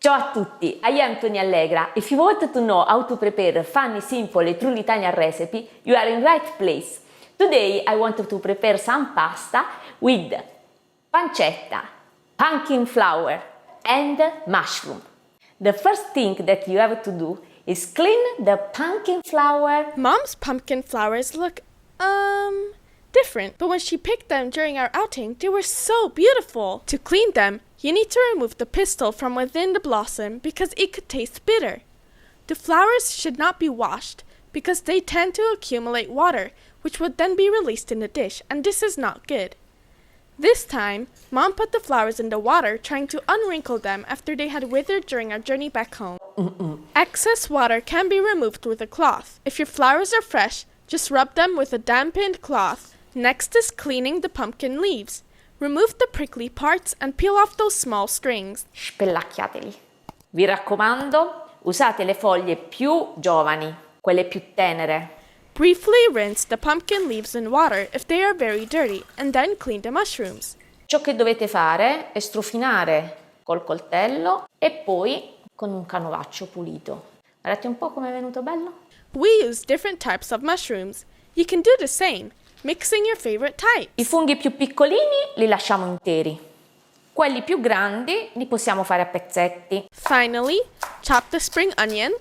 Ciao a tutti, I am Tony Allegra. If you want to know how to prepare funny, simple and truly Italian recipe, you are in right place. Today I want to prepare some pasta with pancetta, pumpkin flour and mushroom. The first thing that you have to do is clean the pumpkin flour. Mom's pumpkin flowers look, different, but when she picked them during our outing, they were so beautiful. To clean them, you need to remove the pistil from within the blossom because it could taste bitter. The flowers should not be washed because they tend to accumulate water, which would then be released in the dish, and this is not good. This time, Mom put the flowers in the water, trying to unwrinkle them after they had withered during our journey back home. Excess water can be removed with a cloth. If your flowers are fresh, just rub them with a dampened cloth. Next is cleaning the pumpkin leaves. Remove the prickly parts and peel off those small strings. Spellacchiateli. Vi raccomando, usate le foglie più giovani, quelle più tenere. Briefly rinse the pumpkin leaves in water if they are very dirty, and then clean the mushrooms. Ciò che dovete fare è strofinare col coltello e poi con un canovaccio pulito. Guardate un po' come è venuto bello. We use different types of mushrooms. You can do the same, mixing your favorite types. I funghi più piccolini li lasciamo interi. Quelli più grandi li possiamo fare a pezzetti. Finally, chop the spring onion,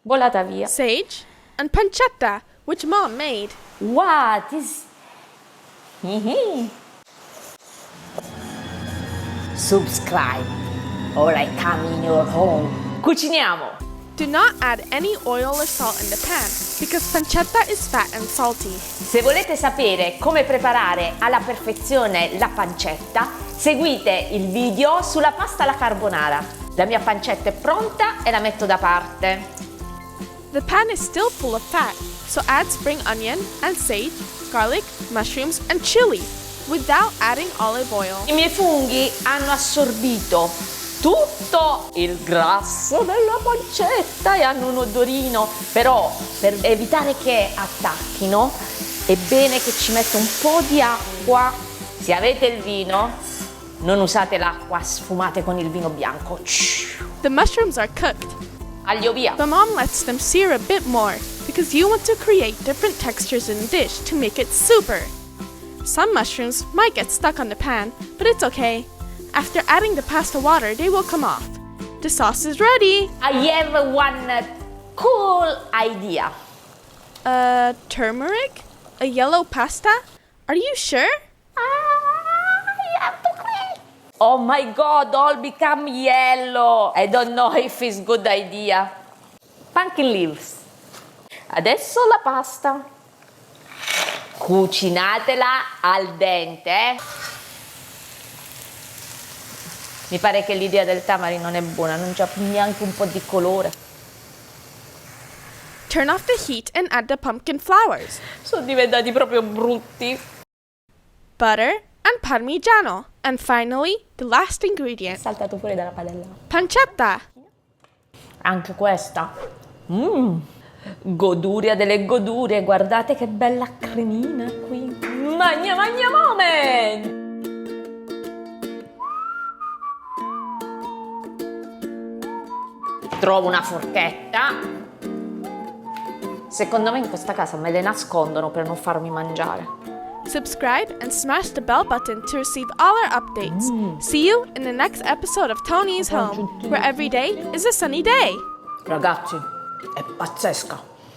Volata via. sage, and pancetta, which Mom made. Wow, this... Subscribe or I come in your home. Cuciniamo! Do not add any oil or salt in the pan because pancetta is fat and salty. Se volete sapere come preparare alla perfezione la pancetta, seguite il video sulla pasta alla carbonara. La mia pancetta è pronta e la metto da parte. The pan is still full of fat, so add spring onion and sage, garlic, mushrooms, and chili without adding olive oil. I miei funghi hanno assorbito tutto il grasso della pancetta e hanno un odorino, però per evitare che attacchino è bene che ci metto un po' di acqua. Se avete il vino, non usate l'acqua, sfumate con il vino bianco. The mushrooms are cooked, Aglio via. but Mom lets them sear a bit more because you want to create different textures in the dish to make it super. Some mushrooms might get stuck on the pan, but it's okay. After adding the pasta water, they will come off. The sauce is ready. I have one cool idea. Turmeric? A yellow pasta? Are you sure? Oh my god, all become yellow. I don't know if it's good idea. Pumpkin leaves. Adesso la pasta. Cucinatela al dente. Mi pare che l'idea del tamari non è buona, non c'è neanche un po' di colore. Turn off the heat and add the pumpkin flowers, Sono diventati proprio brutti. butter, and parmigiano. And finally, the last ingredient, Saltato fuori dalla padella. pancetta. Anche questa. Goduria delle godurie, guardate che bella cremina qui. Magna moment! Trovo una forchetta. Secondo me in questa casa me le nascondono per non farmi mangiare. Subscribe and smash the bell button to receive all our updates. See you in the next episode of Tony's Home, where every day is a sunny day. Ragazzi, è pazzesca.